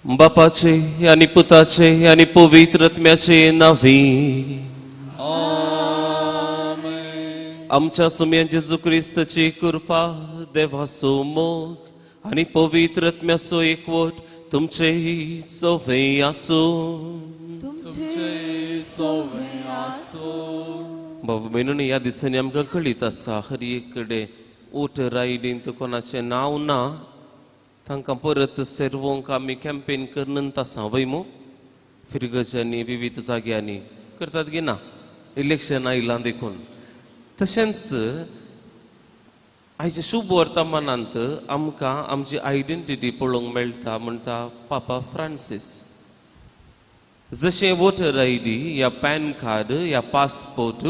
बापाचे आणि पुताचे आणि पवित्र आत्म्याचे नावे. आमच्या सुम्या जेजू ख्रिस्ताची कृपा, देवाचो मोग आणि पवित्र आत्म्याचो एकवट तुमचे सोवे आसो. भाऊ बहिणी, या दिसांनी आमकां कळीत आसा हर एक कडेन वोटर आयडींत कोणाचें नांव ना तांकां परत सेरवंक आमी कॅम्पेन करनंत आसा वय मू फिरगजांनी विविध जाग्यांनी करतात गे ना इलेक्शन आयलां देखून. तशेंच आयच्या शुभ वर्तमानांत आमकां आमची आयडेंटिटी पळोवंक मेळटा म्हणटा पापा फ्रांसीस. जशें वोटर आयडी या पॅन कार्ड या पासपोर्ट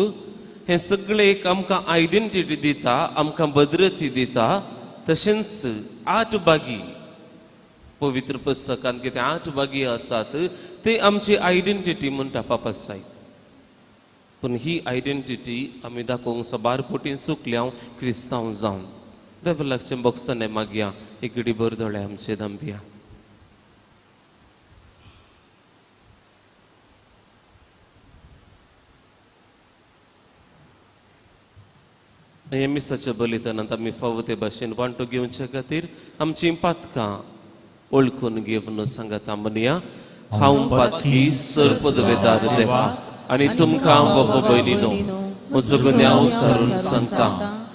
हे सगळे एक आमकां आयडेंटिटी दिता, आमकां भद्रती दिता. तशेंच 8 बागी पवित्र पुस्तकांत कितें 8 बागी आसात ते आमची आयडेंटिटी म्हणटा पापा सायब. पूण ही आयडेंटिटी आमी दाखोवंक सबार पोटीन चुकल्या क्रिस्तांव जावन. देवलाच्या बोक्साने मागया एक घडीभर दोळे आमचे धांपिया. हे मिसाच्या बलिदानांत आमी फावो ते भाशेन वांटो घेवचे खातीर आमची पातकां ओळखून घेवन सांगाता म्हणया. हांव पातकी सरपदवेदार देवा आनी तुमकां बाबा भयणीनो म्हजो गुन्यांव सारून सांगता.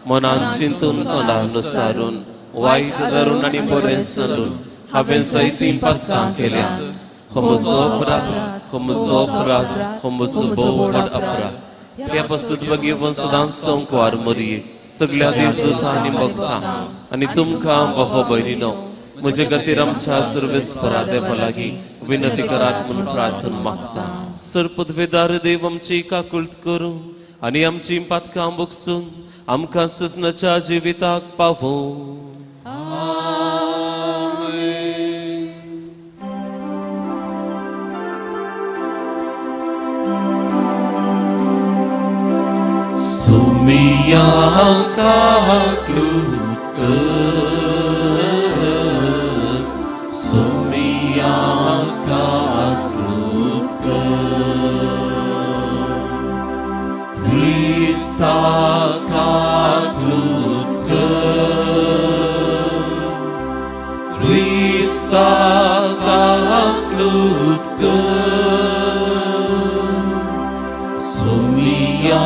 मनान चिंतून तोंडान सारून वायट धरून आनी बरें सारून हांवें जायतीं पातकां केल्या. हो म्हजो अपराध, हो म्हजो अपराध, हो म्हजो भोव व्हड अपराध. ह्या पासून घेवन सदांच संकवार मरये सगळ्या देवदूतां आनी भक्तां आनी तुमकां बाबा भयणीनो म्हजे खातीर आमच्या सर्वेस्परा देवा लागीं विनंती करात म्हणून प्रार्थना मागता. सरपदवेदार देव आमची काकुळट करूं आनी आमची पातकां भोगसून आमकां ससनाच्या जिविताक पावों. सुमिया काकुळट सुमिया काकुळट क्रिस्ता काकुळट क्रिस्ता काकुळट सुमिया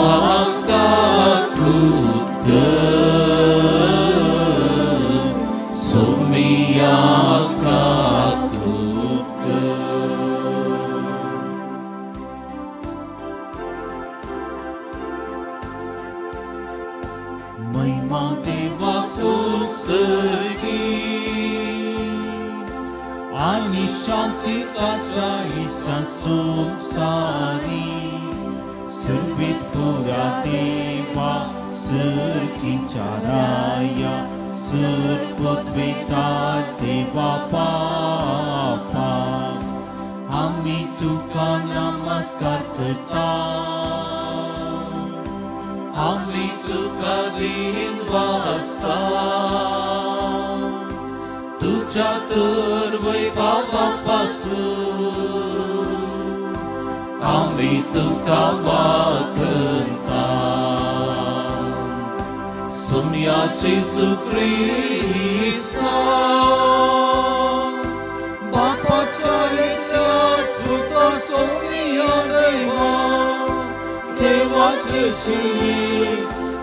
सुमिया काकुळट. महिमा देवाको सर्गी आनी शांती ताच्या इश्टां संसारी. सर्वेस्परा देवा सर्गीच्या राया सरपदवेदार देवा बापा आमी तुका नमस्कार करता. आमी तुका दिन वाजता तुझ्या तर वैभवा पासून आमी तुका वखणता. सुम्या जेजू ख्रिस्ता बापाच्या एकच पुता सुम्या देवा देवाचे शिणे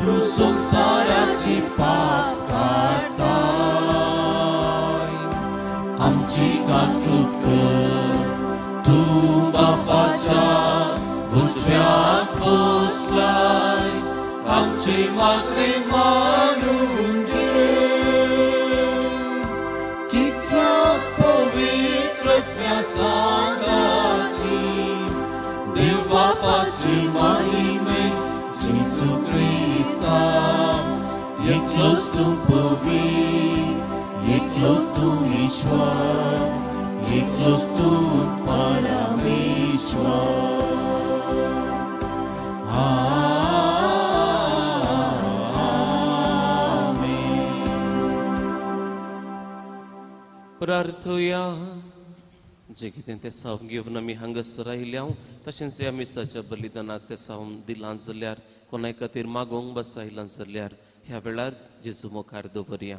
तू संसाराची पाप काढताय. आमची काकुळट कर तू बापाच्या उजव्याक बसलाय. आमचे मागणे मानून घे. कित्याक पवित्र आत्म्या सांगाती देव बापाची महिमे जेजू ख्रिस्ता एकलोच तू पवित्र एकलोच तू ईश्वर एकलोच तू परमेश्वर. प्रार्थुया. जे कितें तें सावन घेवन आमी हांगासर आयल्या तशेंच ह्या मिसाच्या बलिदानाक तें सावन दिलां जाल्यार कोणाय खातीर मागोवंक बसयलां जाल्यार ह्या वेळार जेजू मुखार दवरया.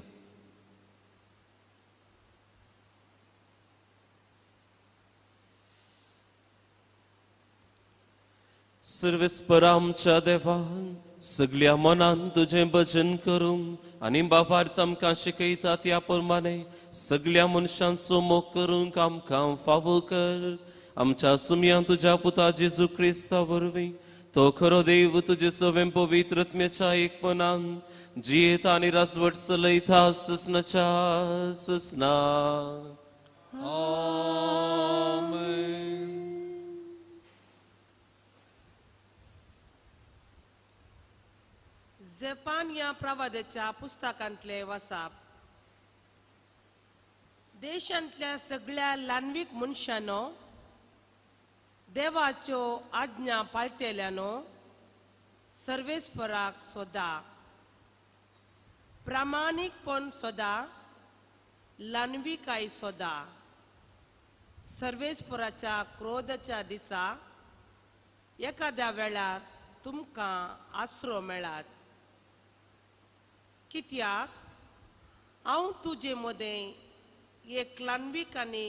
सर्वेस्परा आमच्या देवान सगळ्या मनान तुझें भजन करूंक आनी भावार्थ आमकां शिकयता त्या प्रमाणे सगळ्या मनशांचो मोग करूंक आमकां फावो कर. आमच्या सुमया तुझ्या पुता जेजू क्रिस्ता वरवीं तो खरो देव तुजे सवें पवित्र आत्म्याच्या एकपणान जियेता आनी राजवट चलयता ससनाच्या ससना. झेफानिया प्रवादाच्या पुस्तकांतले वाचप. देशांतल्या सगळ्या ल्हानवीक मनशांनो देवाच्यो आज्ञा पाळटेल्यानो सर्वेस्पराक सोदा. प्रामाणीकपण सोदा, ल्हानवीकाय सोदा. सर्वेस्पराच्या क्रोधाच्या दिसा एखाद्या वेळार तुमकां आसरो मेळात. कित्याक हांव तुजे मदें एक ल्हानवीक आनी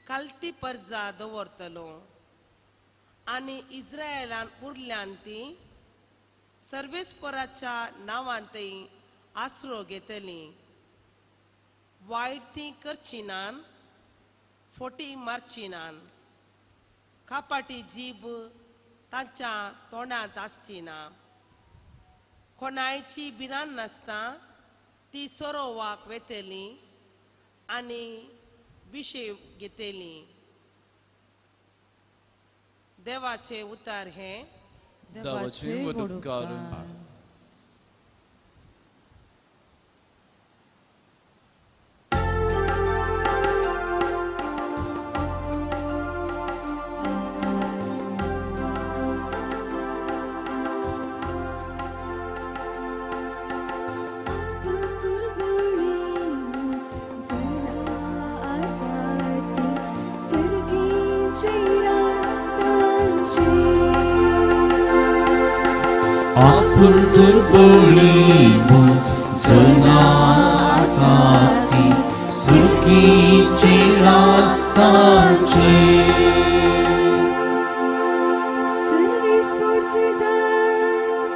कालती परजा दवरतलो आनी इस्रायेलान उरल्यान ती सर्वेस्पराच्या नांवांतय आसरो घेतली. वायट ती करची नान, फोटी मारची नान. कापाटी जीब तांच्या तोंडांत आसची ना. कोणायची भिरांत नासता ती सरोवाक वेतेली आनी विशय घेतेली. देवाचे उतार हे देवाचे वडुपकार. आपुल दुर्बळी जनासाठी सुखीचे रास्ताचे सर्विस पोर्सिदांस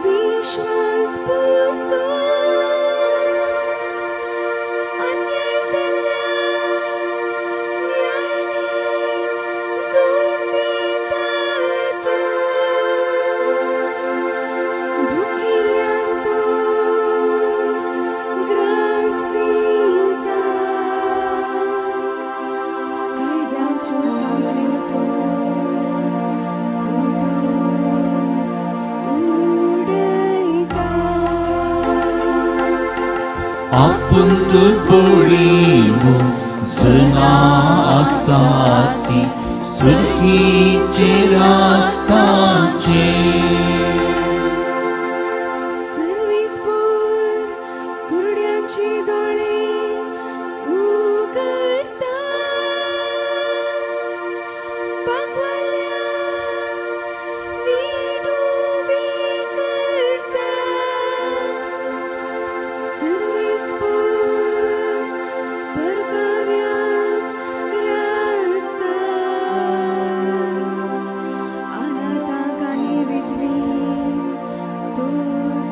विश्वास पुरतो अन्याय जाल्ल्या न्यायाने जोड दितात. भुकिल्यांतो ग्रास दिता. कैद्यांच्यो सामन्यो तो उडयता. आपुल दुर्बळी जनासाठी सुखीचे रास्ताचे सर्विस पोर कुरड्यांची दोळे उगडता. बागवाल्या नीट उबी करता. सर्विस पोर परगाव्याक राखता. अनाथांक आनी विधवींक तोच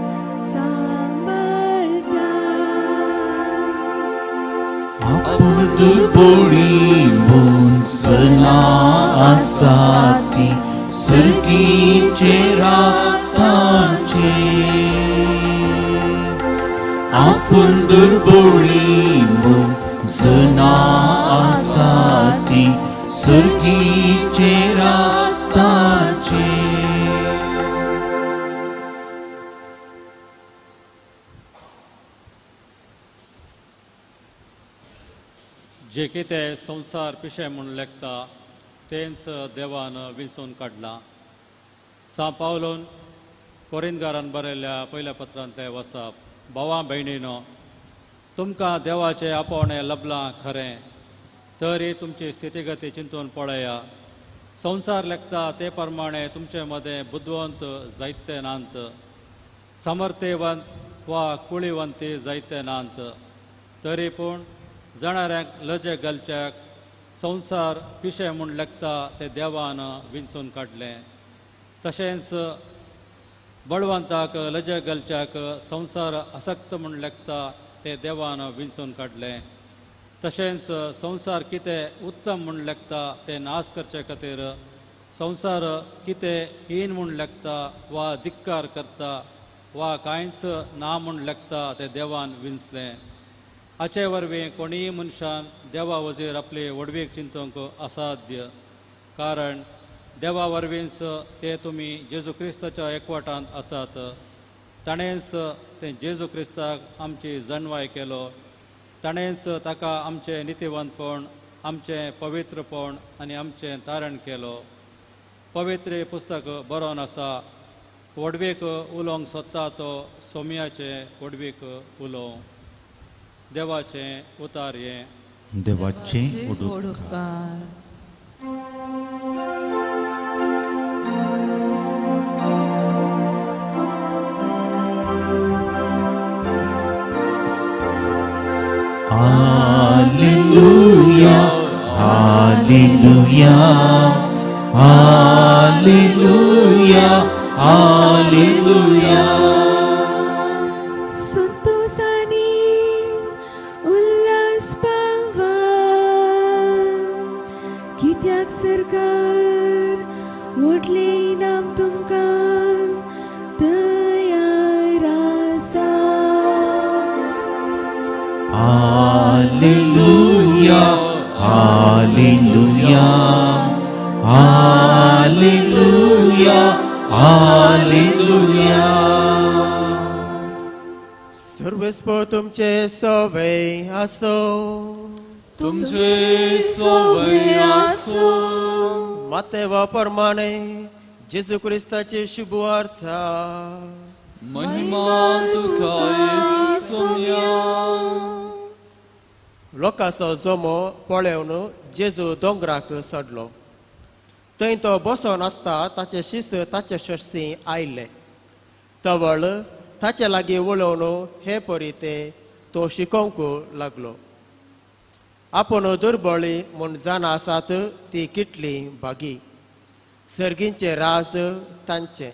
सांबाळता. आपुल दुर्बळी सणासाठी सुखीचे रास्ताचे आपुल दुर्बळी सणासाठी सुखीचे रास्ताचे. जे कितें संवसार पिशे म्हूण लेखता तेंच देवान विंचून काडलां. सा पावलोन कोरिंतकारान बरयल्ल्या पयल्या पत्रांतले वचप. भावां भयणीनो, तुमकां देवाचें आपोवणें लबलां खरें, तरी तुमची स्थितीगती चिंतून पळया. संसार लेखता ते प्रमाणे तुमचे मध्ये बुद्धवंत जायते नांत, समर्थेवंत वा कुळीवंती जायते नांत. तरी पूण जाणाऱ्यांक लजे घालच्याक संसार पिशे म्हूण लेखता ते देवान विंचून काडलें. तशेंच बळवंताक लजे घालच्याक संसार आसक्त म्हूण लेखता ते देवान विंचून काडलें. तशेंच संसार कितें उत्तम म्हूण लेखता ते नाश करचे खातीर संसार कितें हीन म्हूण लेखता वा धिक्कार करता वा कांयच ना म्हूण लेखता ते देवान विंचलें. हाचे वरवीं कोणीय मनशान देवा वजीर आपली वडवीक चिंतूंक असाध्य. कारण देवा वरवींच ते तुमी जेजू क्रिस्ताच्या एकवटांत आसात. ताणेंच ते जेजू क्रिस्ताक आमची जणवाय केलो. ताणेंच ताका आमचें नितीवंतपण, आमचें पवित्रपण आनी आमचें तारण केलो. पवित्र पुस्तक बरोवन आसा, वडवीक उलोवंक सोदता तो सोमयाचे वडवीक उलोव. देवाचें उतार हें. देवाचे उडुपकार. Hallelujah, hallelujah, hallelujah, hallelujah. संतोषाने Ulhas पावा, कित्याक सरकार व्हडले इनाम तुमकां तयार आसा. Hallelujah, hallelujah, hallelujah, hallelujah. सर्वस्व तुमचे सवय आसो, तुमचे सवय आसो. मातेवा प्रमाणे जेजू क्रिस्ताचे शुभवार्ता. महिमा तुका येसुया. लोकांचो जमो पळोवन जेजू दोंगराक चडलो. थंय तो बसोन आसता ताचे शिष्य ताचे शस्सी आयले. तवळ ताचे लागीं वळोवन हे परी तो शिकोवंक लागलो. आपूण दुर्बळी म्हूण जाणा आसात ती कितली बागी. सर्गींचे राज तांचे.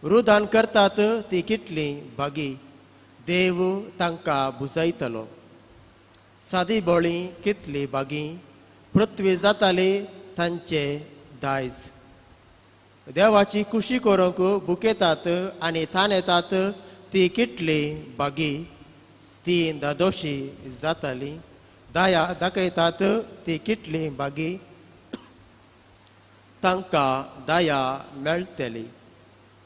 रुदान करतात ती कितली बागी. देव तांकां बुजयतलो. सादी बळी कितली बागी. पृथ्वी जाताली तांचे दायज. देवाची खुशी करूंक बुकेतात आनी थान येतात ती कितली बागी. ती दादोशी जाताली. दया दाखयतात ती कितली बागी. तांकां दया मेळटली.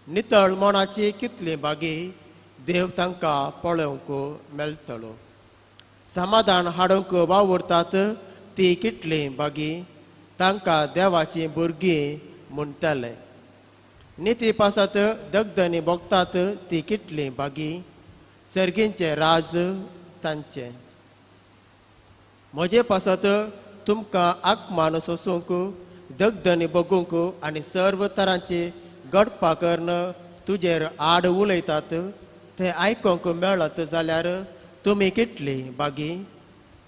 नितळ मनाची कितली बागी. देव तांकां पळोवंक मेळटलो. समाधान हाडूंक वावुरतात ती कितली बागी. तांकां देवाची भुरगीं म्हणटले. निती पासत दगदनी भोगतात ती कितली बागी. सर्गींचे राज तांचे. म्हजे पासत तुमकां आत्मान सोसूंक, दगदनी बगूंक आनी सर्व तरांची गडपा करून तुजेर आड उलयतात ते आयकोंक मेळत जाल्यार तुमी कितली बागी.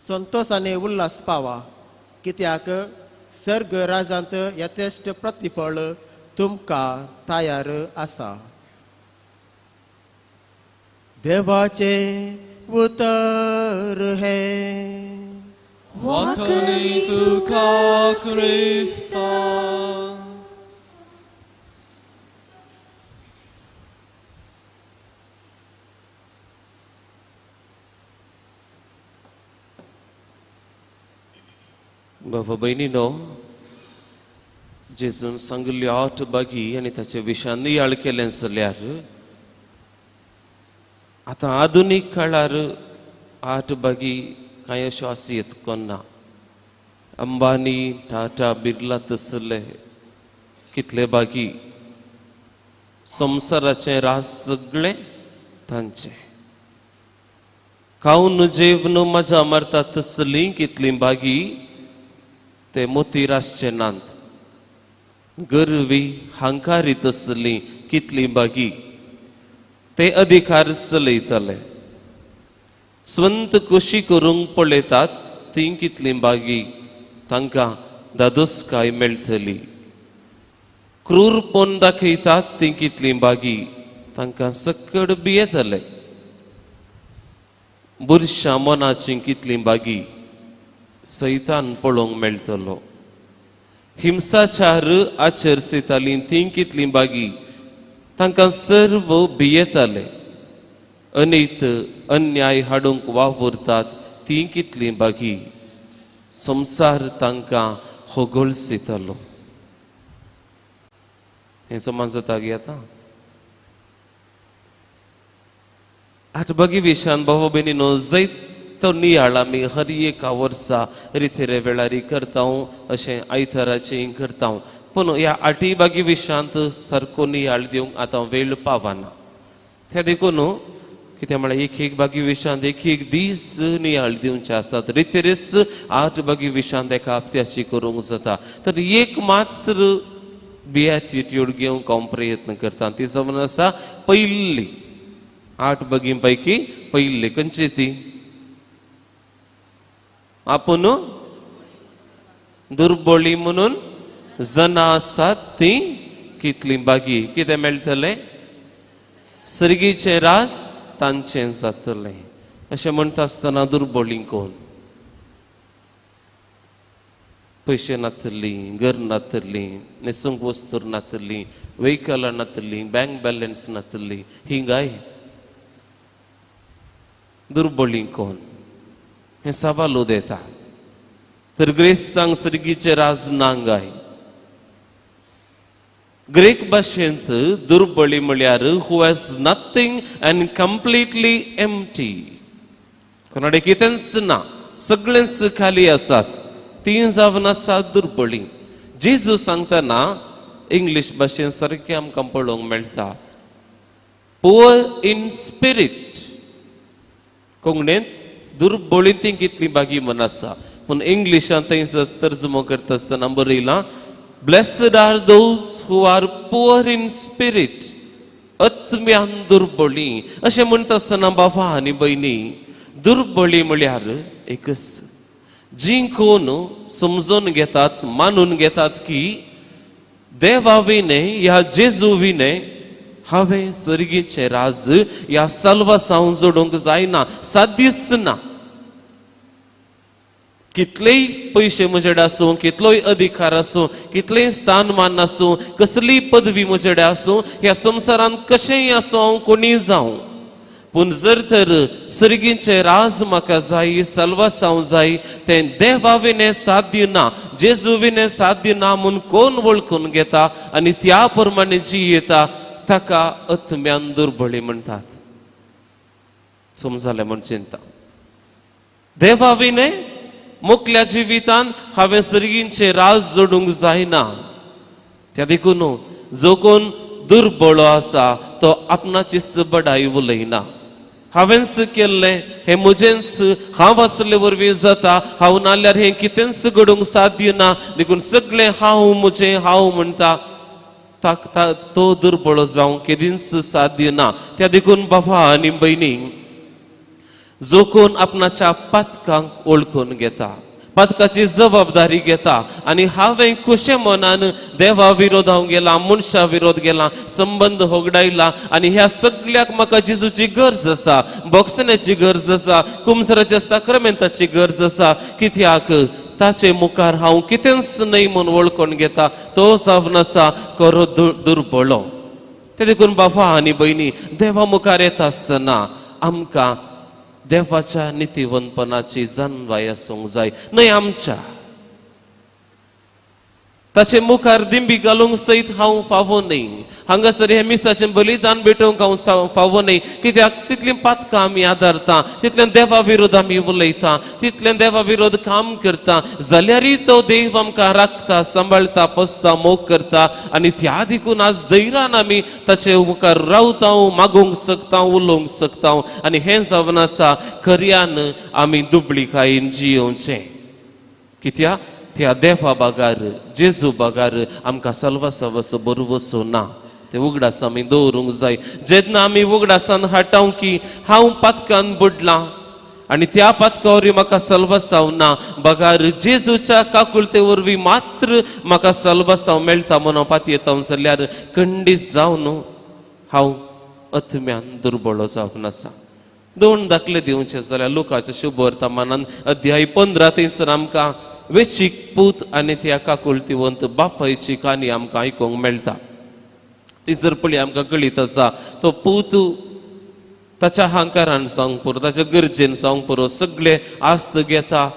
संतोषाने उल्हास पावा, कित्याक सर्ग राजांत यथेश्ट प्रतिफळ तुमकां तयार आसा. देवाचे उतर हे. वाखणी तुका क्रिस्ता. बाबा भयणीनो, जेजून सांगल्यो 8 बागी आनी ताचे विशयान नियाळ केलें जाल्यार आतां आधुनीक काळार 8 बागी कांय अश्यो आसयत कोन्ना. अंबानी, टाटा, बिर्ला तसले कितले बागी. संवसाराचें राज सगळें तांचें. खावन जेवन मजा मारता तसलीं कितलीं बागी ते मोती आसचे नात. गरवी हांकारीत असली कितली बागी ते अधिकार चलयतले. स्वंत कशी करूंक पळयतात ती कितली बागी तांकां दादोसकाय मेळटली. क्रूरपण दाखयतात ती कितली बागी तांकां सकड भियेतले. बुरश्या मनाची कितली बागी सैतान पळोवंक मेळटलो. हिंसाचार आचरसिताली ती कितली बागी तांकां सर्व भियेताले. अनैत अन्याय हाडूंक वावुरतात ती कितली बागी संसार तांकां होगळसितालो. हे समान जाता गे आतां. आतां बागी विशयान भाव भयणीनो जायतो नियाळ आमी हर एका वर्सा रितीरे वेळारी करता अशें आयताराचें करता. पूण ह्या आठी बागी विशयांत सारको नियाळ दिवंक आतां वेळ पावना. त्या देखून कितें म्हळ्यार एक एक बागी विशयांत एक एक दीस नियाळ दिवचे आसात. रितीरेस 8 बागी विशयांत एका हप्त्याची करूंक जाता. तर एक मात्र बिएटिट्यूड घेवंक हांव प्रयत्न करता. ती जावन आसा पयली 8 बागीं पैकी पयली. खंयची ती? आपूण दुर्बळी म्हणून जना आसात ती कितली बागी. कितें मेळटलें? सर्गीचें रास तांचें जातलें. अशें म्हणटा आसतना दुर्बळी कोण? पयशे नातली, घर नातली, न्हेसूंक वस्तूर नातली, वेहिकलां नातली, बँक बॅलन्स नातली, ही गाय दुर्बळी कोण? हे सवाल उदेता. तर ग्रेस्तांक सर्गीचे राज नांगाय. ग्रीक भाशेंत दुर्बळी म्हळ्यार who has nothing and completely empty. कोणाडे कितेंच ना, सगळेंच खाली आसात. ती जावन आसा दुर्बळी. जेजू सांगतना इंग्लीश भाशेन सारकें आमकां पळोवंक मेळटा पुअर इन स्पिरीट. कोंकणींत दुर्बळी ती कितली बागी म्हण आसा. पूण इंग्लिशांत थंय तर्जुमो करता आसतना बरयलां blessed are those who are poor in spirit. आत्म्यान दुर्बळी. अशें म्हणटा आसतना बाबा आनी भयणी, दुर्बळी म्हळ्यार एकच जी कोण समजून घेतात, मानून घेतात की देवा विने ह्या जेजू विने हांवें सर्गीचें राज ह्या साल्वासांव जोडूंक जायना, साध्यच ना. कितलेय पयशे म्हजेडे आसूं, कितलोय अधिकार आसूं, कितलेय स्थानमान आसूं, कसलीय पदवी म्हजेडे आसूं, ह्या संवसारांत कशेंय आसूं हांव कोणीय जावं, पूण जर तर सर्गीचें राज म्हाका जाय, साल्वासांव जाय, तें देवा विने साध्य ना, जेजू विने साध्य ना म्हूण कोण वळखून घेता आनी त्या प्रमाणे जियेता ताका आत्म्यान दुर्बळी म्हणटात. समजलें म्हण चिंता. देवा विने मुखल्या जिवितान हांवें सर्गीचें राज जोडूंक जायना. त्या देखून जो कोण दुर्बळो आसा तो आपणाचीच बडाई उलयना. हांवेंच केल्लें हें म्हजेंच, हांव आसले वरवीं जाता, हांव नाल्यार हें कितेंच घडोवंक साध्य ना, देखून सगळें हांव म्हजें हांव म्हणटा. तो दुर्बळो जावंक केदींच साध्य ना. त्या देखून बाबा आनी भयणी, जो कोण आपणाच्या पातकांक ओळखून घेता, पातकाची जबाबदारी घेता आनी हांवें कुशे मनान देवा विरोध हांव गेला, मनशा विरोध गेला, संबंध होगडायला आनी ह्या सगळ्याक म्हाका जेजूची गरज आसा, बोगसण्याची गरज आसा, कुमसराच्या साक्रमेंताची गरज आसा. कित्याक ताचे मुखार हांव कितेंच न्हय म्हूण वळखून घेता, तो जावन आसा खरो दुर्बळो. ते देखून बाबा आनी भयणी, देवा मुखार येता आसतना आमकां देवाच्या नितीवंतपणाची जाणवाय आसूंक जाय, न्हय आमच्या. ताचे मुखार दिंबी घालूंक सयत हांव फावो न्हय, हांगासर हे मिसाचें बलिदान भेटोवंक हांव फावो न्हय. कित्याक तितलीं पातकां आमी आदारता, तितलें देवा विरोध आमी उलयता, तितलें देवा विरोध काम करता, जाल्यारय तो देव आमकां राखता, सांबाळटा, पोसता, मोग करता आनी त्या देखून आज धैर्यान आमी ताचे मुखार रावता, मागोवंक शकता, उलोवंक शकता. आनी हें जावन आसा खऱ्यान आमी दुबळीकायेन जियोवचें. कित्याक त्या देवा बागार जेजू बागार आमकां सल्वास बरोवसो ना ते उगडास आमी दवरूंक जाय. जेन्ना आमी उगडासान हाटाव की हांव पातकान बुडलां आणि त्या पातकावरी म्हाका सल्वासाव ना, बगार जेजूच्या काकुळते वरवीं मात्र म्हाका सल्वासाव मेळटा म्हणून पातयेतां जाल्यार खंडीत जावन हांव अथम्यान दुर्बळो जावन आसा. 2 दाखले दिवचे जाल्यार लोकाच्या शुभ वर्तमानान अध्याय 15 थंयसर आमकां वेचीक पूत आनी त्या काकुळतीवंत बापायची काणी आमकां आयकूंक मेळटा. ती जर पळय आमकां कळीत आसा तो पूत ताच्या हांकारान जावंक पुरो, ताच्या गरजेन जावंक पुरो सगळे आस्त घेता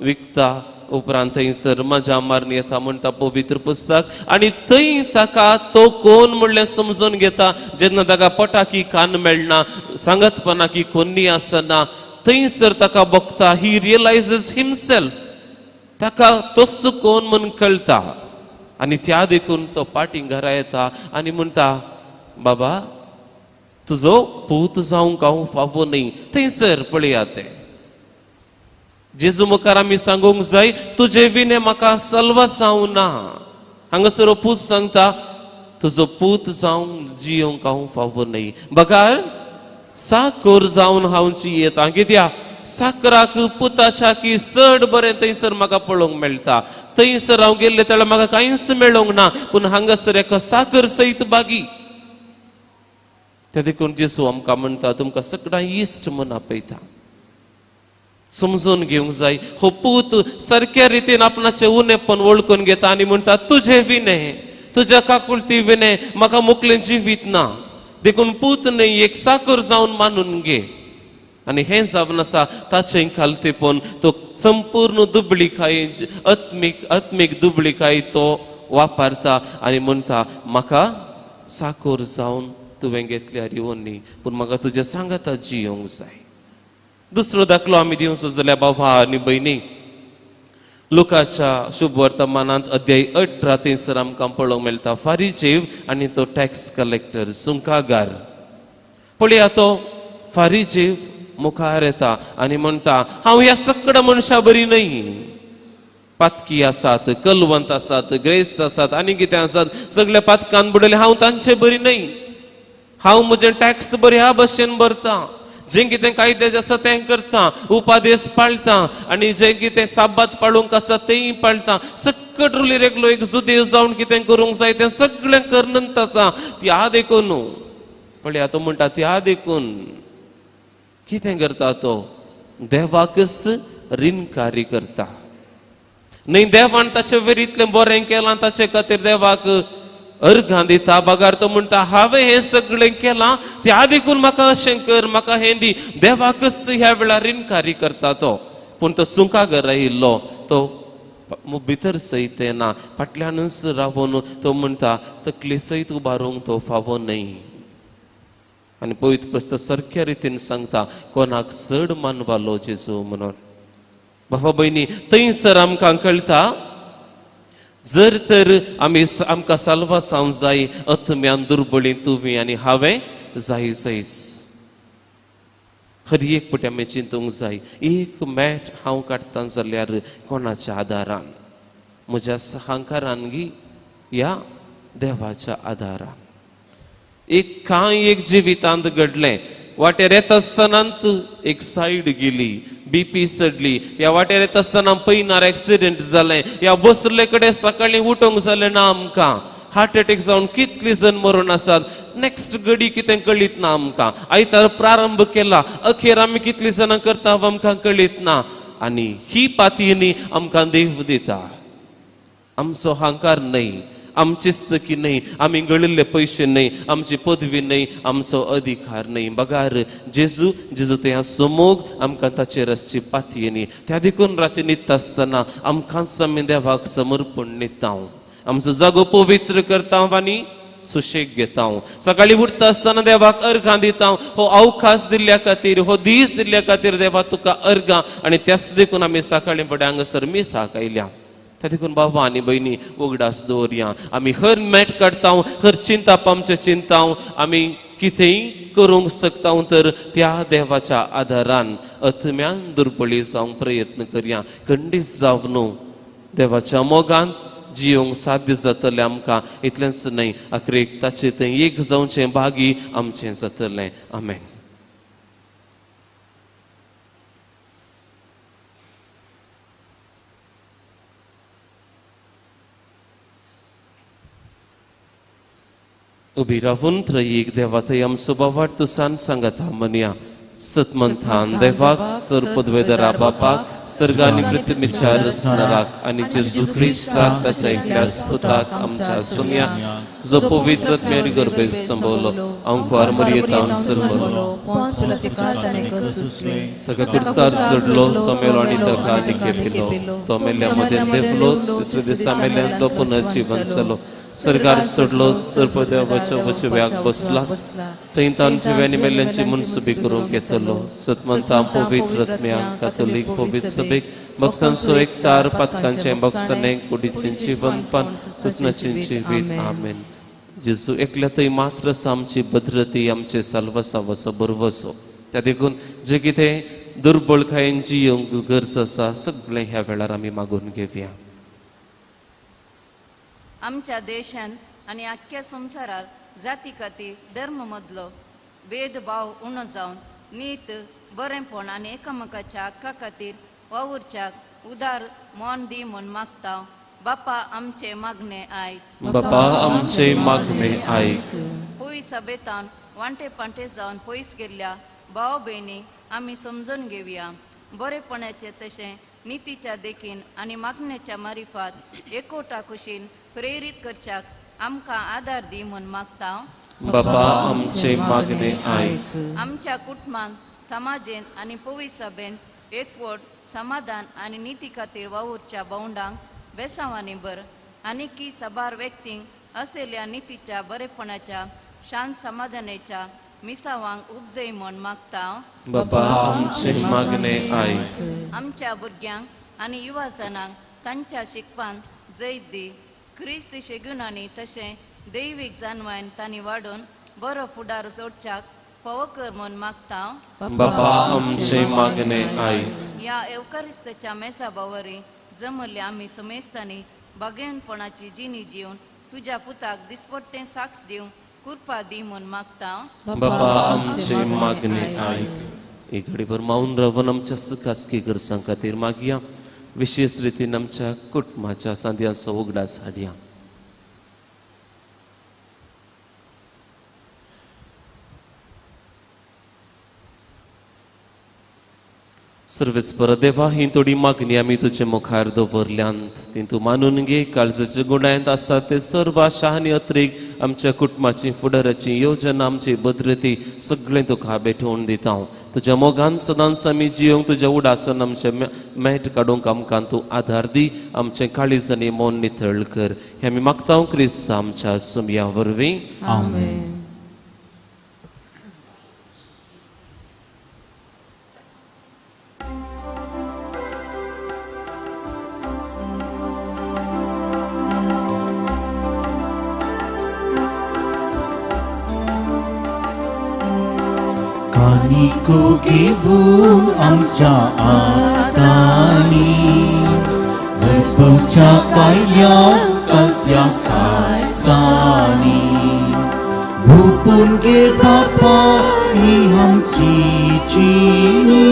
विकता उपरांत थंयसर मजा मारून येता म्हणटा पवित्र पुस्तक. आणि थंय ताका तो कोण म्हणलें समजून घेता. जेन्ना ताका पटाकी कान मेळना, सांगतपणाकी कोणी आसना, थंयसर ताका बघता ही रियलायझेस हिमसेल्फ, ताका तोच कोण म्हूण कळटा. आणि त्या देखून तो पाटी घरा येता आणि म्हणटा बाबा तुजो पूत जावंक हांव फावो न्ही. थंयसर पळयात ते जेजू मुखार आमी सांगूंक जाय तुजे विने म्हाका सल्वासाव ना. हांगासर पूत सांगता तुजो पूत जावंक जियोंक हांव फावो न्ही. बगार साकोर जावन हांव जियेता. कित्याक साकराक पुताच्या की चड बरें थंयसर म्हाका पळोवंक मेळटा. थंयसर हांव गेल्ले तेन्ना म्हाका कांयच मेळोंक ना, पूण हांगासर एका साकर सयत बागी. त्या देखून जेजू आमकां म्हणटा तुमकां सगळ्यां इश्ट म्हूण आपयता. समजून घेवंक जाय हो पूत सारक्या रितीन आपणाचें उणेपण वळखून घेता आनी म्हणटा तुजे विने तुज्या काकुळती विने म्हाका मुखलें जिवीत ना. देखून पूत न्ही एक साकर जावन मानून घे. आणि हे जावन आसा ताचें खालतेपण तो संपूर्ण दुबळीकाय आत्मीक दुबळीकाय तो वापरता आनी म्हणटा म्हाका साकोर जावन तुवें घेतल्यार येवनी, पूण म्हाका तुज्या सांगाता जियोंक जाय. दुसरो दाखलो आमी दिवचो जाल्यार बाबा आनी भयणी लुकाच्या शुभ वर्तमानांत अध्याय 18 थंयसर आमकां पळोवंक मेळटा फारिजेव आनी तो टॅक्स कलेक्टर सुंकागार. पळया तो फारिजेव मुखार येता आनी म्हणटा हांव ह्या सगळ्या मनशां बरी न्ही. पातकी आसात, कलवंत आसात, ग्रेस्त आसात आनी कितें आसात सगळे पातकान बुडले, हांव तांचे बरी न्ही. हांव म्हजें टॅक्स बऱ्या भशेन भरता, जें कितें कायदे आसा तें करता, उपादेश पाळटा आनी जें कितें साबात पाळूंक आसा तेंय पाळटा. सकट रुली रेगलो एक जुदेव जावन कितें करूंक जाय तें सगळें करनंत आसा. त्या देखून पळया तो म्हणटा त्या देखून कितें करता तो देवाकच रिणकारी करता. न्ही देवान ताचे वेरीतलें बरें केलां ताचे खातीर देवाक अर्घां दिता. बगार तो म्हणटा हांवें हें सगळें केलां त्या देखून म्हाका अशें कर, म्हाका हें दी. देवाकच ह्या वेळार रिणकारी करता तो. पूण तो सुंकागार आयिल्लो तो भितर सयत येना, फाटल्यानूच रावून तो म्हणटा तकली सयत उबारूंक तो फावो न्ही. आनी पवित्र पुस्तक सारक्या रितीन सांगता कोणाक चड मानवालो जेजू म्हणून. बाबा भयणी थंयसर आमकां कळटा जर तर आमकां साल्वासाव जाय अथम्यान दुर्बळी तुमी आनी हांवें जाय जायच. खरी एक पटी आमी चिंतूंक जाय एक मॅट हांव काडटां जाल्यार कोणाच्या आदारान, म्हज्या हांकारान गी या देवाच्या आदारान. एक जिवितांत घडलें, वाटेर येता आसतनांत एक सायड गेली, BP चडली, ह्या वाटेर येता आसतना पयनार एक्सिडेंट जालें, ह्या बसले कडेन सकाळीं उठोंक जालें ना आमकां, हार्ट अटॅक जावन कितलीं जण मरून आसात, नेक्स्ट घडी कितें कळीत ना आमकां. आयतार प्रारंभ केला, अखेर आमी कितलीं जाणां करता आमकां कळीत ना. आनी ही पातयेनी आमकां देव दिता. आमचो हांकार न्ही, आमची स्थिती न्ही, आमी गळिल्ले पयशे न्ही, आमची पदवी न्ही, आमचो अधिकार न्ही. बगार जेजू त्या समोग आमकां ताचेर आसची पातयेनी. त्या देखून राती न्हिदता आसतना आमकांच आमी देवाक समर्पण न्हिदता, आमचो जागो पवित्र करता आनी सुशेग घेता. सकाळी उठता आसतना देवाक अर्घां दिता. हो अवकाश दिल्ल्या खातीर, हो दीस दिल्ल्या खातीर देवा तुका अर्घां. आनी त्याच देखून आमी सकाळी फुडें हांगासर मिसाक आयल्या. त्या देखून बाबा आनी भयणी उगडास दवरया. आमी हर मॅट काडटा, हर चिंताप आमचें चिंता, आमी कितेंय करूंक शकता तर त्या देवाच्या आदारान अथम्यान दुर्बळी जावंक प्रयत्न करया. खंडीत जावन देवाच्या मोगान जियोंक साध्य जातलें आमकां इतलेंच न्हय आखरेक ताचे थंय एक जावचें भागी आमचें जातलें आमेन. उबी रावून त्रयीक देवा थंय आमचो बोवाड तुसान सांगता म्हणया. सतमंथान देवाक सर्पद्वेदरा बापाक सर्ग आनी पृथ्वीच्या रचणाराक आनी जेजू क्रिस्ताक ताच्या एकल्या पुताक आमच्या सुम्या जो पवित्र आत्म्यान गर्भेक संभवलो अंकुर मरियेतान सरमलो ताका कुर्सार चडलो तो मेलो आनी ताका आनीक पिलो तो मेल्या मदें देवलो तिसऱ्या दिसा मेल्यान तो पुनर्जीवन जालो सरकार सोडलो सर्पदेवाच्या वचव्याक बसला थंय तान जिव्यांनी मेल्यांची मनसुबी करूंक येतलो. सतमंतां पवित्र आत्म्याक कातोलीक पवित्र सभेक भक्तांचो एकतार पातकांचे भक्साने कुडीचें जीवनपान ससनाचें जिवीत आमेन. जेजू एकल्या थंय मात्र आमची भद्रती आमचे साल्वसावसो बरवसो त्या देखून जे कितें दुर्बळकायेन जियोंक गरज आसा सगळें ह्या वेळार आमी मागून घेवया. आमच्या देशांत आनी आख्ख्या संवसारार जाती खातीर धर्म मदलो भेदभाव उणो जावन नीत बरेंपण आनी एकामेकाच्या हक्का खातीर वावुरच्याक उदार मोन दी म्हूण मागता. बापा आमचे मागणे आयक. बापा आमचे मागणे आयक. पयस सभेतान वांटे पांटे जावन पयस गेल्ल्या भाव भयणी आमी समजून घेवया. बरेपणाचे तशें नितीच्या देखीन आनी मागण्याच्या मारिफात एकोटा खुशीन प्रेरीत करच्याक आमकां आदार दी म्हूण मागता. बापा आमचे मागणे आयक. आमच्या कुटुंबांत समाजेन आनी पवित्र सभेंत एकवट समाधान आनी निती खातीर वावुरच्या भोंवडांक बेसांवांनी बर आनी की सबार व्यक्तींक असलेल्या नितीच्या बरेपणाच्या शांत समाधानाच्या मिसावांक उपजय म्हूण मागता. बापा आमचे मागणे आयक. आमच्या भुरग्यांक आनी युवा जनांक तांच्या शिकपान जैत दी. क्रिस्त शेगुणांनी तशें दैवीक जानवान तांणी वाडून बरो फुडार जोडच्याक फावो कर म्हूण मागता. बापा आमचे मागणे आयक. ह्या एवकारिस्ताच्या मेसा बावरी जमल्ले आमी समेस्तांनी बागेनपणाची जिणी जिवन तुज्या पुताक दिसपट्टें साक्ष दिवंक कृपा दी म्हूण मागता. बापा आमचे मागणे आयक. एक घडीभर माऊन रावन आमच्या सुखासकी गरजां खातीर मागया. विशेष रितीन आमच्या कुटुंबाच्या सांद्यांचो उगडास हाडया. सर्वेस्पर देवा ही थोडी मागणी आमी तुजे मुखार दवरल्यांत ती तूं मानून घे. काळजाच्या गुणांत आसा ते सर्व आशा आनी अत्रेक आमच्या कुटुंबाची फुडाराची येवजण आमची भद्रती सगळें तुका भेटोवन दिता. तुज्या मोगान सदांच आमी जियोंक तुज्या उडासन आमचे मेट काडूंक आमकां तूं आधार दी. आमचें काळीज आनी मोन नितळ कर. हें आमी मागता क्रिस्त आमच्या सुमया वरवीं. आमेन. कानिको घेवून आमच्या आतांनी गर्भच्या पायल्या कत्या काळजांनी भुपून घे बापा ही आमची जिणी.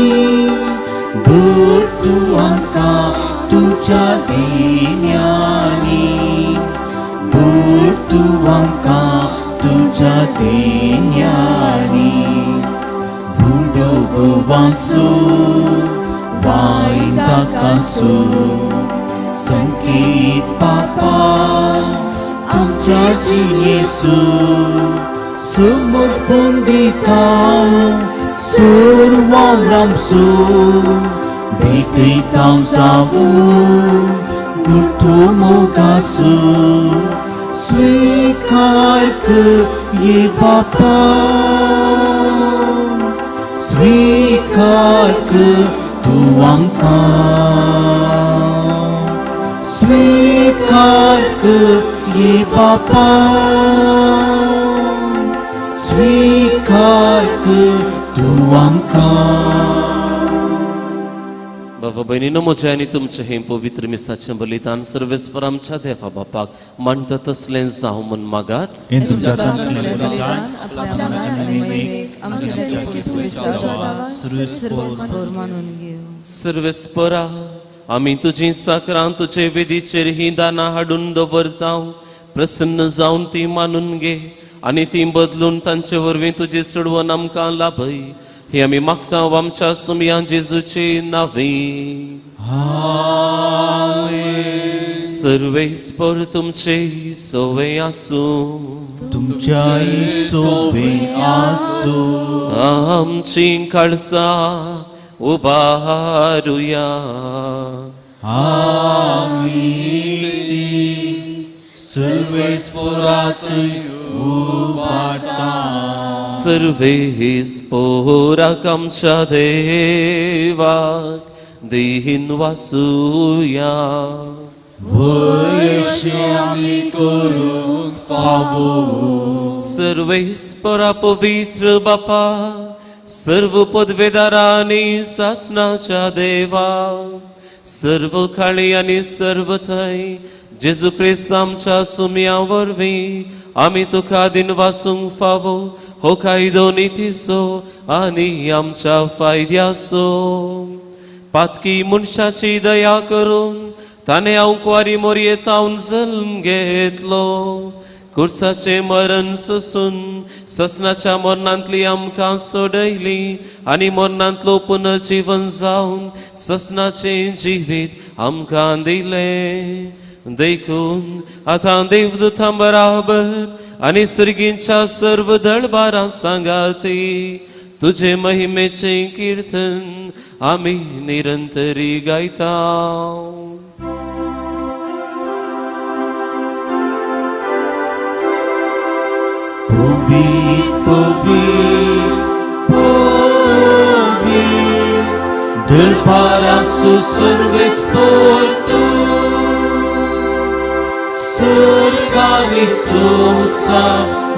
दूर तूं आमकां तुज्या देण्यानी. दूर तूं आमकां तुज्या देण्यानी. गोवांचो वायदाकांचो संगीत बापा आमच्या जिणेचो समर्पण दिता. सर्वांक आमचो भेटयता जावूं गुर्तो मोगाचो स्वीकार कर ये बापा. स्वीकार कर तूं आमकां. स्वीकार कर ये बापा. स्वीकार कर तूं आमकां. भावा बहिणीनं म्हजें आनी तुमचें हें पवित्र मिसाचें बलिदान सर्वेस्पर आमच्या देवा बापाक मानता तसलें जावं म्हूण मागात. हे तुमच्या सांगलेले बलिदान आपल्या मनात आणि महिमेक आमच्यासाठी जावा, सर्वेस्पर मानून घेऊ. सर्वेस्परा आमी तुजीं साकरां तुजे वेदीचेर हीं दानां हाडून दवरतां. प्रसन्न जावन ती मानून घे आनी ती बदलून तांचे वरवीं तुजी सोडवण आमकां लाभय. हे आमी मागता आमच्या सुमया जेजूचे नांवी. सर्वेस्पर तुमचे सोवे आसूं. तुमच्या सोबे आसो. आमची काळजां उबारुया. सर्वेस्परांतय उबारता. सर्वेस्पराक आमच्या देवाक देहीन वासुया. वयशे आमी करूंक फावो. सर्वेस्परा पवित्र बापा सर्व पदवेदारांनी सासनाच्या देवा सर्व काळी आनी सर्व थंय जेजू क्रिस्त आमच्या सुमया वरवीं आमी तुका दिन वासूंक फावो. हो कायदो नितीचो आनी आमच्या फायद्याचो. पातकी मनशाची दया करून ताणे हांव कुवारी मोरयेतावन जल्म घेतलो. कुर्साचे मरण सोसून ससनाच्या मरणांतली आमकां सोडयली आनी मरणांतलो पुनर्जीवन जावन ससनाचे जिवीत आमकां दिलें. देखून आतां देवदूतां बराबर आनी सर्गींच्या सर्व दळबारां सांगाती तुजे महिमेचे कीर्तन आमी निरंतरी गायता. Povit, povit, povit, dălparațu सर्वेस्पर tu. Sărcani soța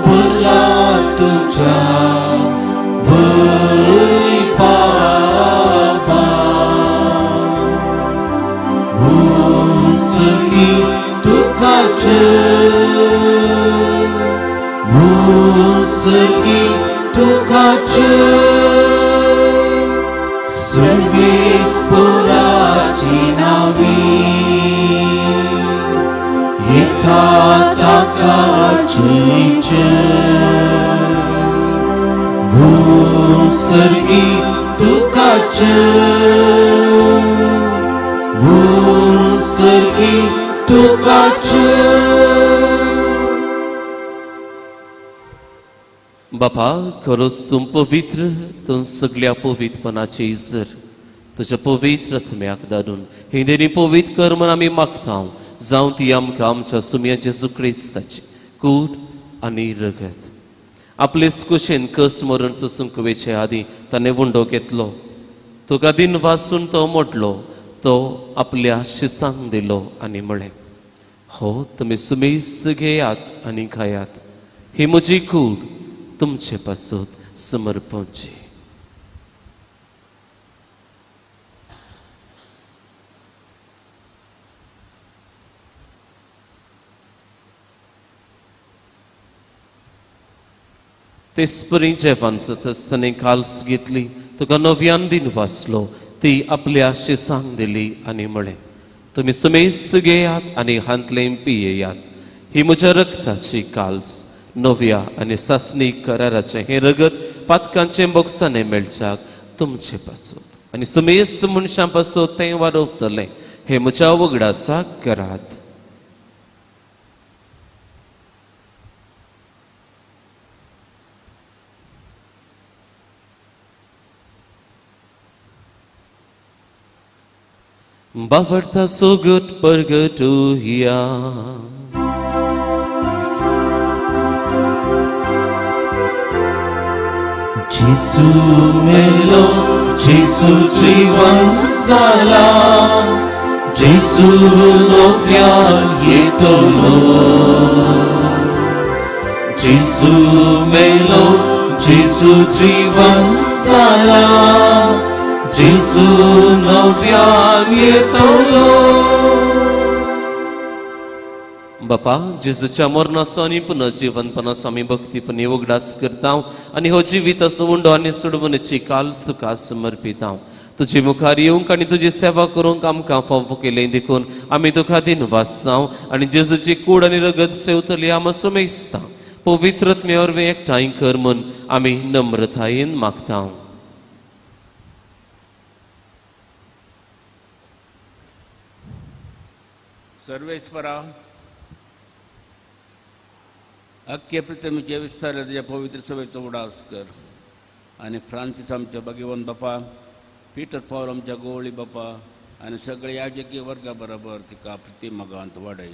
băla tucea, văi pava. Vunțări tu ca Sărgi tu ca सर्वेस्पराची नावी. हे ताकाची सर्गी तू का सर्गी तू का. बापा खरोच तूं पवित्र तूं सगळ्या पवित्रपणाची इजर तुज्या पवित्र आत्म्याक धाडून ही देणी पवित्र कर म्हूण आमी मागता. जावं ती आमकां आमच्या सुमया जेजू क्रिस्ताची कूड आनी रगत. आपलेच कुशेन कश्ट मरण सोसूंक वेचे आदी ताणें वुंडो घेतलो. तुका दिन वासून तो मोडलो. तो आपल्या शिसांक दिलो आनी म्हळें हो तुमी सुमेस्त घेयात आनी खायात. ही म्हजी कूड तुमचे पासून समर्पणची. तेसपरी जेवण जाता आसतना काल्स घेतली तुका नव्यान दिन वाचलो. ती आपल्या शिसांक दिली आनी म्हळें तुमी सुमेस्त घेयात आनी हांतलें पियेयात. ही म्हज्या रक्ताची काल्स नव्या आनी सासणीक कराराचें हें रगत पातकांचे बोक्सांनी मेळच्याक तुमचे पासून आनी सुमेस्त मनशां पासून तें वाडवतलें. हे म्हज्या वगडासाक करात. Bavarta so good purgatoria. Jesu melo, Jesu जीवन झाला. Jesu नव्या येतलो. Jesu melo, Jesu जीवन झाला. जेजू नव्यान येतलो. बापा जेजूच्या मरणाचो आनी पुनर्जीवनपणाचो आमी भक्तीपणी उगडास करता आनी हो जिविताचो उंडो आनी सोडवणेची काल्स तुका समर्पिता. तुजे मुखार येवंक आनी तुजी सेवा करूंक आमकां फावो केलें देखून आमी तुका दिन वाचता आनी जेजूची कूड आनी रगत सेवतली आमी सुमेजता. पवित्रत्मे वरवीं एकठांय कर म्हूण आमी नम्रतायेन मागता. सर्वेश्वरा, अख्खे पृथ्वीचे विस्तार तुझ्या पवित्र सभेचो उडास कर आनी फ्रांसीस आमच्या भगवंत बापा, पीटर पॉल आमच्या गोवळी बापा आनी सगळे याजकीय वर्गा बरोबर तिका प्रतिमगांत वाडय.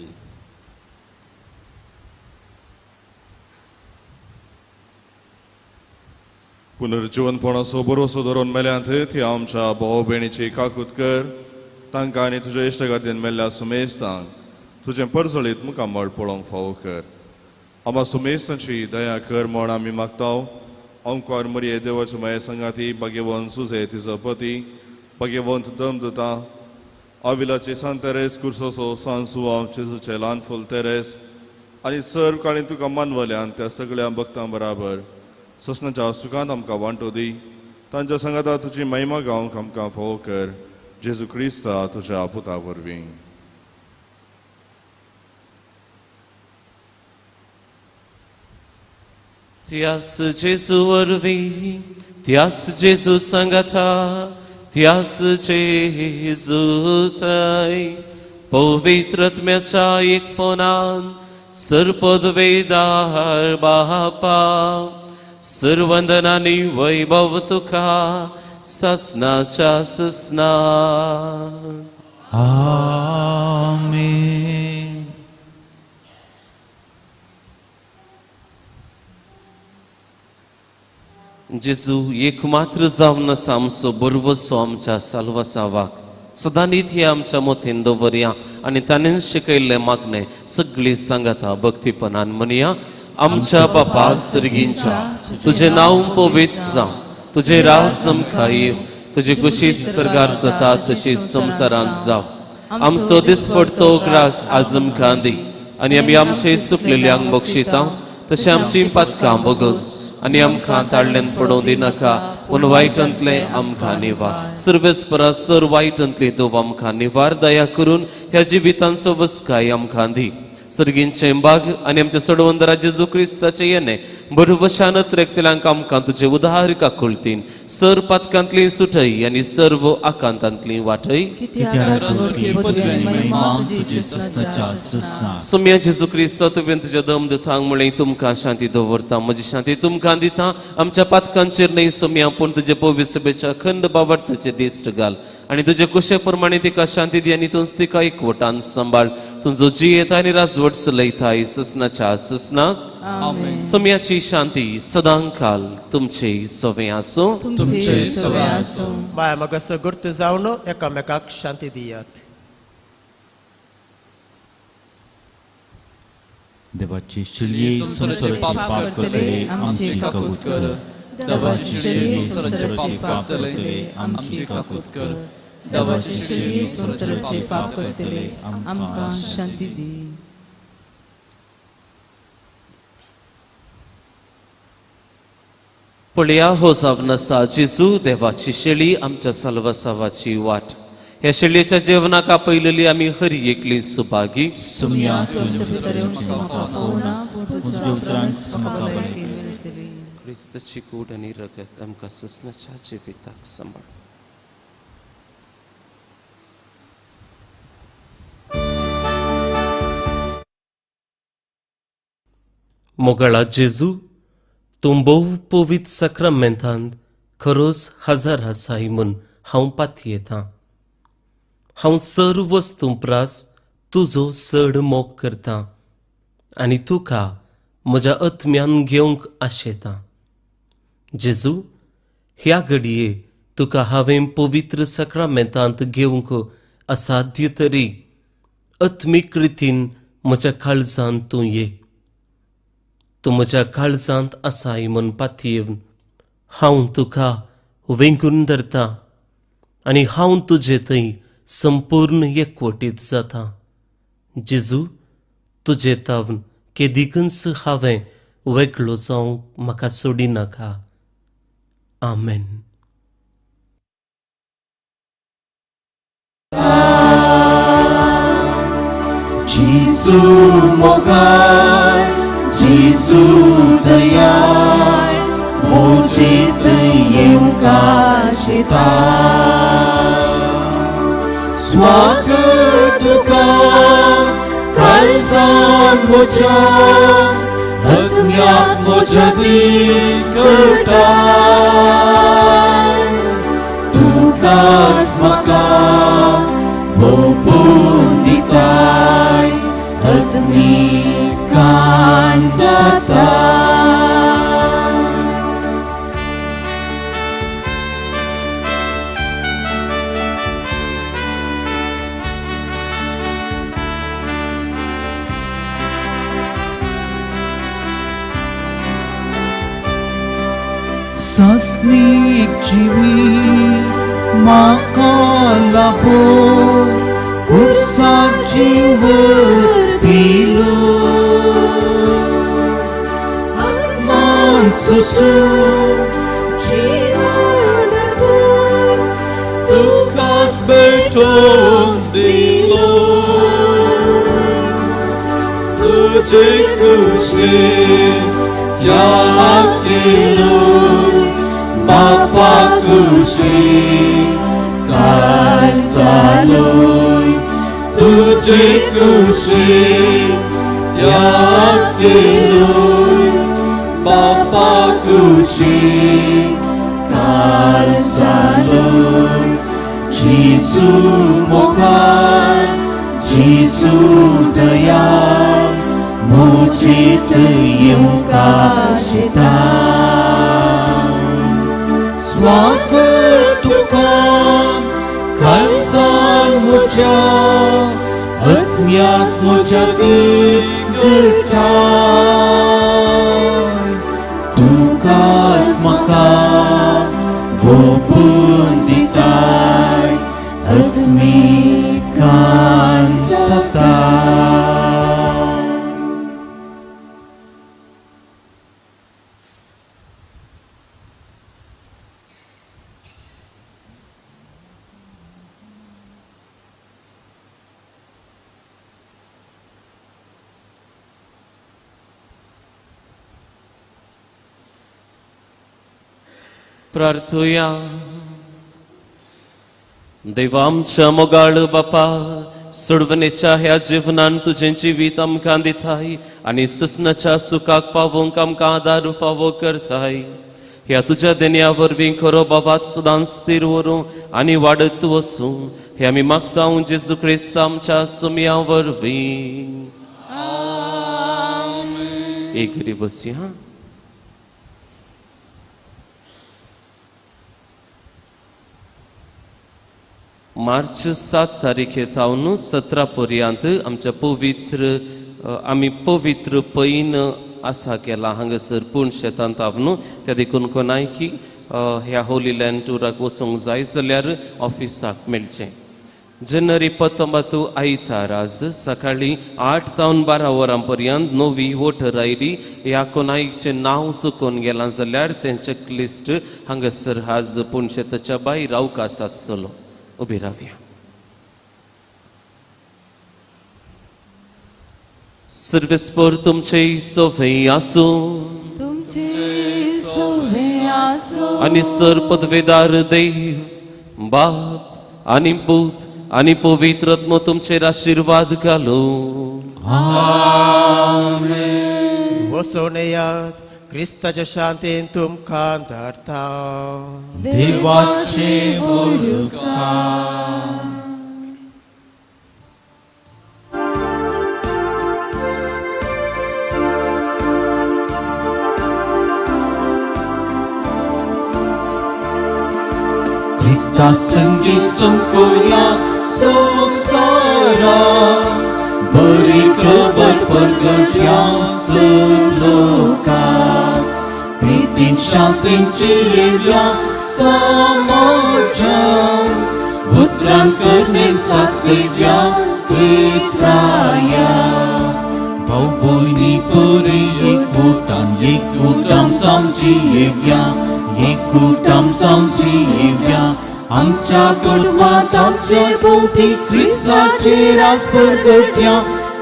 पुनर्जीवनपणाचो भरोसो धरून मेल्यांत ती आमच्या भाव भयणीची काकूत कर. तांकां आनी तुज्या इश्टगातीन मेल्ल्या सुमेस्तांक तुजें परजळीत मुखामळ पळोवंक फावो कर. आमा सुमेस्तांची दया कर म्हण आमी मागता. ओंकार मरिये देवाचे माये संगाती, भगवंत सुजे तिचो पती, भगवंत दमदुता, आविलाची सांत तेरेस, कुर्सोसो सांसुआ, जेजूचे ल्हान फूल तेरेस आनी सर्व काळी तुका मानवल्यान त्या सगळ्या भक्तां बराबर ससनाच्या सुखांत आमकां वांटो दी. तांच्या सांगाता तुजी महिमा गावंक आमकां फावो कर. जेजू क्रिस्ता तुज्या पुता वरवीं. त्यास जेजू वरवीं, त्यास जेजू सांगाता, त्यास जेजू थंय पवित्रत्म्याच्या एकपणान सर्पदवेदार बापा, सर्वंदनानी वैभव तुका ससनाच्या ससना. आमेन. जेजू एकमात्र जावन आसा आमचो बरवसो आमच्या साल्वसावाक सदां निधी आमच्या मोतीन दवरया आनी ताणें शिकयल्लें मागणें सगळीं सांगाता भक्तीपणान म्हणया. आमच्या बापा सर्गींच्या, तुजें नांव पवित्र जावं, तुजें राव समखायव, तुजी कुशी सर्गार जाता तशी संवसारांत जावं. आमचो दिसपडतो ग्रास आज आमकां दी आनी आमी आमचे सुकलेल्यांक बक्षिता तशें आमची पातकां बोगस आनी आमकां ताळ्यान पडोवं दिनाका पूण वायटांतले आमकां निवार. सर्वेस्परा सर वायटांतली दोव आमकां निवार. दया करून ह्या जिवितांचो वस्काय आमकां दी. सर्गींचे बाग आनी आमच्या सोडवंदरा जेजू क्रिस्ताचे येणे बरवशानत रेखतल्यांक आमकां तुजे उदार काकुळतीन सर पातकांतली सुटय आनी सर्व आकांतांतली वाटय. सुम्या जेजू क्रिस्ता तुवें तुज्या दम दितांक म्हळें तुमकां शांती दवरता, म्हजी शांती तुमकां दिता. आमच्या पातकांचेर न्हय सुम्या पूण तुजे पवित्र सभेच्या अखंड बावडताचे दिश्ट घाल आनी तुजे कुशे प्रमाणे तिका शांती दी आनी तुज तिका एकवटान सांबाळ. तुजो जी येता आनी राजवट चलयताय ससनाच्या ससनाक. सुम्याची शांती सदां काल तुमचे सवे आसूं. माया मगस गुर्त जावन एकामेकाक शांती दियात. देवाची शिल्ये संसाराची पाप करतले आमची काकूत कर. देवाची शिल्ये संसाराची पाप करतले आमची काकूत कर. देवाची शिल्ये संसाराची पाप करतले आमकां शांती दी. पळया हो जावन आसा जेजू देवाची शेळी आमच्या साल्वसावाची वाट. ह्या शेळयेच्या जेवणाक आपयलेली आमी हरी एकली सुभागी. क्रिस्ताची कूड आनी रगत आमकां ससनाच्या जिविताक सांबाळ. मोगळा जेजू तूं भोव पवित्र सक्रामेंतांत खरोच हजार आसाय म्हूण हांव पातयेतां. हांव सर्व वस्तू प्रास तुजो चड मोग करतां आनी तुका म्हज्या आत्म्यान घेवंक आशेतां. जेजू ह्या घडये तुका हांवें पवित्र सक्रामेंतांत घेवंक असाध्य तरी आत्मीक रितीन म्हज्या काळजांत तूं ये. तूं म्हज्या काळजांत आसाय म्हूण पातयेवन हांव तुका वेंगून धरतां आनी हांव तुजे थंय संपूर्ण एकवटीत जाता. जेजू, तुजे तावन केदीकच हांवें वेगळो जावंक म्हाका सोडी नाका. आमेन. जेजू मोगाळ, जेजू दयाळ, मोजे थंय येवंक आशिता. स्वागत तुका काळजांत म्हज्या, आत्म्याक म्हज्या दिकटा. तुकाच म्हाका भोगून दिताय, आत्मिकान जाता. सासनीक जिवीत म्हाका लाभो, उर्साक जीवर पिलो. आत्मान सुसून जीवन अर्पून तुकाच भेटोवन दिलो. तुजे कुशीन याद केलोय, बापा कुशीन काल चालोय. तुजे कुशीन याद केलोय, बापा कुशीन काल चालोय. जेजू मोगाळ, जेजू दयाळ, मोजे थंय येवंक आशिता. स्वागत तुका काळजांत म्हज्या, आत्म्याक म्हज्या दिकटा. तुकाच म्हाका भोगून दिताय, आत्मिकान जाता. प्रार्थुया. देवा आमच्या मोगाळ बापा, सोडवणेच्या ह्या जीवनान तुझे जिवीत आमकां दिताय आनी ससनाच्या सुखाक पावोवंक आमकां आदार फावो करताय. ह्या तुझ्या देण्या वरवीं खरो बाबात सदां स्थिर व्हरूं आनी वाडत वसूं हे आमी मागता जेजू क्रिस्त आमच्या सुमया वरवीं. एक घडी बसया. मार्च 7 तारीखेतावन 17 पर्यंत आमच्या आमी पवित्र पैन आसा केला हांगासर पूण शेतांत तावन त्या देखून कोणाय की ह्या होली लँड टुराक वचूंक जाय जाल्यार ऑफिसाक मेळचें. जानेवारी 19 आयतार आज सकाळी 8 तावन 12 वरां पर्यंत नवी वोटर ID ह्या कोणायचें नांव चुकून गेलां जाल्यार तें चेकलिस्ट हांगासर आज पूण शेताच्या भायर अवकाश आसतलो. उबी रावया. सर्वेस्पर तुमचे सोवे आसूं, तुमचे सोवे आसूं आनी सर पदवेदार देव बाप आनी पूत आनी पवित्र आत्मो तुमचेर आशीर्वाद घालूं. आमेन. वसोवणेयात क्रिस्ताच्या शांतीन तुमकां धाडटा. देवाचे उपकार. क्रिस्ता संगीत संकोया संसारा, बरी खबर परगट्या लोका. प्रीतीन शांतीन जियेल्या समाजान पुत्रान करमेन साक्षीव्या Christaya भाऊ बहिणी परी एकूटाम समजिव्या एकूटाम समजिव्या आमच्या कुटुंबात आमचे भोवती ख्रिस्ताचे राज प्रगट्या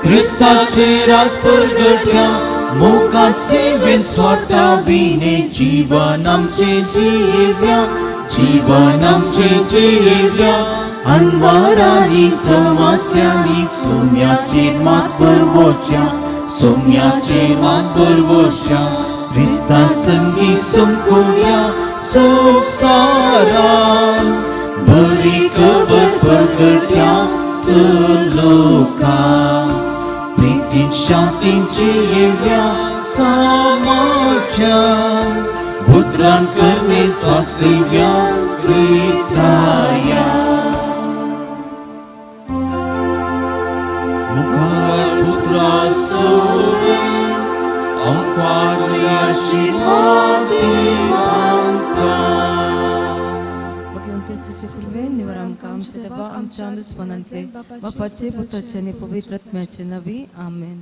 ख्रिस्ताचे राज प्रगट्या मोगात सेवेन स्वार्थाविने जीवन आमचे जिव्या जीवन आमचे जिव्या अन्वारानी समस्यांनी सोम्याचेर मात परवोश्या सोम्याचेर मात परवोश्या ख्रिस्ता संगी समकुया सुख सारान बरी खबर प्रगट्या लोका प्रीतीन शांतीन जिव्या समाजान पुत्रान करमेन साक्षीव्या Christaya मुखार पुत्रा सोवे अंकार आशीर्वादी आमका भगवान ख्रिस्ताचे कृपेन निवार आमकां आमचे देवा आमच्या अंधस्पनांतले बापाचे पुत्राचे आनी पवित्र आत्म्याचे नवी आमेन